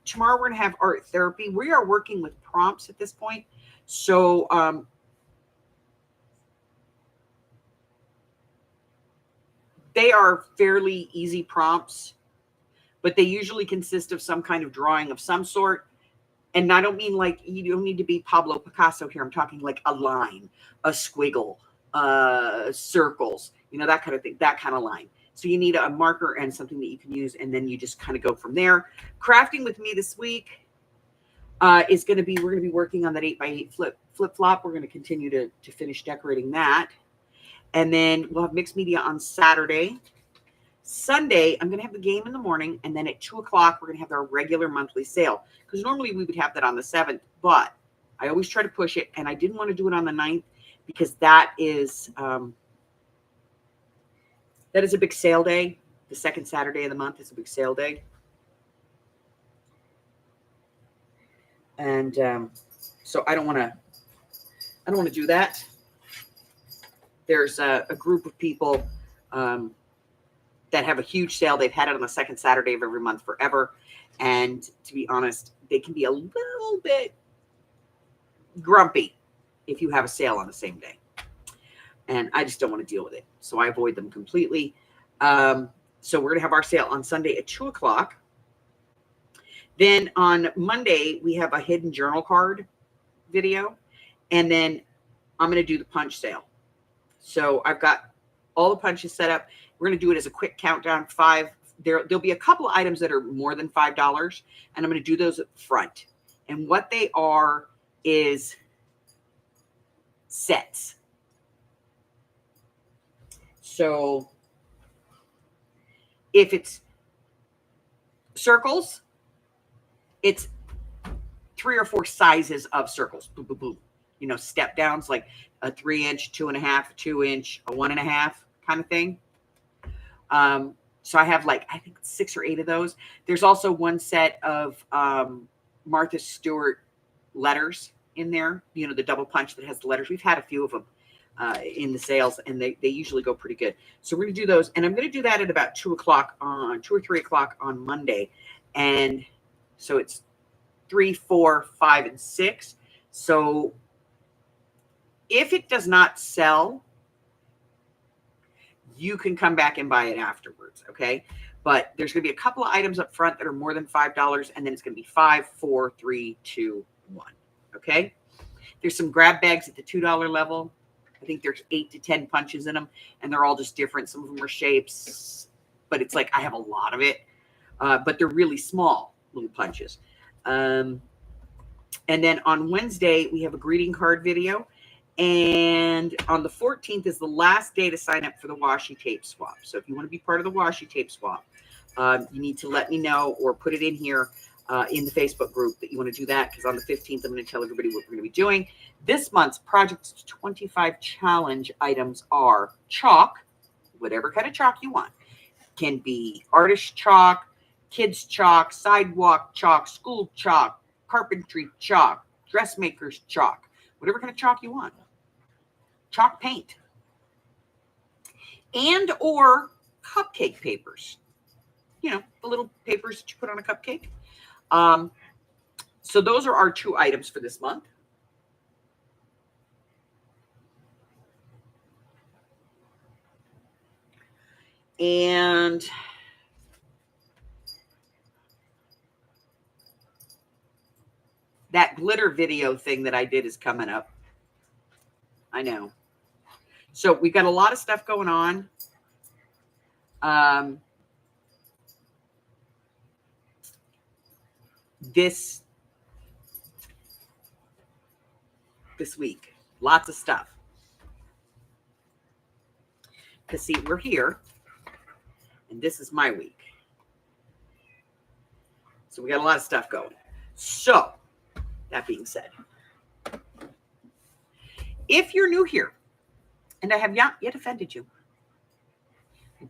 Tomorrow we're going to have art therapy. We are working with prompts at this point. So they are fairly easy prompts, but they usually consist of some kind of drawing of some sort. And I don't mean like, you don't need to be Pablo Picasso here. I'm talking like a line, a squiggle, circles, that kind of thing, that kind of line. So you need a marker and something that you can use, and then you just kind of go from there. Crafting with me this week is going to be, we're going to be working on that 8x8 flip-flop. We're going to continue to finish decorating that. And then we'll have mixed media on Saturday. Sunday, I'm going to have the game in the morning, and then at 2 o'clock, we're going to have our regular monthly sale. Because normally we would have that on the 7th, but I always try to push it, and I didn't want to do it on the 9th because that is a big sale day. The second Saturday of the month is a big sale day. And so I don't want to do that. There's a group of people that have a huge sale. They've had it on the second Saturday of every month forever. And to be honest, they can be a little bit grumpy if you have a sale on the same day. And I just don't want to deal with it. So I avoid them completely. So we're going to have our sale on Sunday at 2 o'clock. Then on Monday, we have a hidden journal card video. And then I'm going to do the punch sale. So I've got all the punches set up. We're going to do it as a quick countdown. 5. There'll be a couple of items that are more than $5, and I'm going to do those up front. And what they are is sets. So if it's circles, it's 3 or 4 sizes of circles. Boom, boom, boom. Step downs like a 3-inch, 2.5, 2-inch, a 1.5 kind of thing. So I have I think 6 or 8 of those. There's also one set of Martha Stewart letters in there, the double punch that has the letters. We've had a few of them in the sales, and they usually go pretty good. So we're going to do those. And I'm going to do that at about 2 or 3 o'clock on Monday. And so it's 3, 4, 5, and 6. So if it does not sell, you can come back and buy it afterwards, okay? But there's going to be a couple of items up front that are more than $5, and then it's going to be 5, 4, 3, 2, 1, okay? There's some grab bags at the $2 level. I think there's 8 to 10 punches in them, and they're all just different. Some of them are shapes, but it's like I have a lot of it. But they're really small little punches. And then on Wednesday, we have a greeting card video. And on the 14th is the last day to sign up for the washi tape swap. So if you want to be part of the washi tape swap, you need to let me know or put it in here in the Facebook group that you want to do that. Because on the 15th, I'm going to tell everybody what we're going to be doing. This month's Project 25 challenge items are chalk, whatever kind of chalk you want. Can be artist chalk, kids chalk, sidewalk chalk, school chalk, carpentry chalk, dressmaker's chalk, whatever kind of chalk you want. Chalk paint and or cupcake papers, the little papers that you put on a cupcake. So those are our 2 items for this month. And that glitter video thing that I did is coming up. I know. So we've got a lot of stuff going on. This week, lots of stuff. Because see, we're here, and this is my week. So we got a lot of stuff going. So that being said, if you're new here and I have not yet offended you,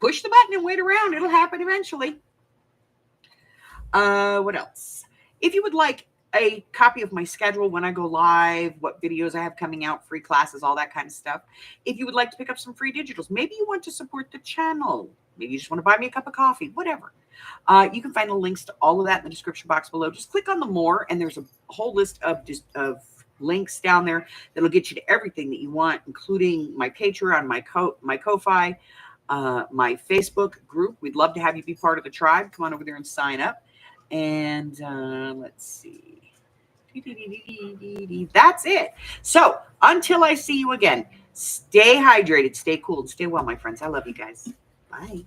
push the button and wait around. It'll happen eventually. What else? If you would like a copy of my schedule, when I go live, what videos I have coming out, free classes, all that kind of stuff. If you would like to pick up some free digitals, maybe you want to support the channel, maybe you just want to buy me a cup of coffee, whatever. You can find the links to all of that in the description box below. Just click on the more, and there's a whole list of links down there that'll get you to everything that you want, including my Patreon, my Ko-Fi, my Facebook group. We'd love to have you be part of the tribe. Come on over there and sign up. And let's see. That's it. So until I see you again, stay hydrated, stay cool, and stay well, my friends. I love you guys. Bye.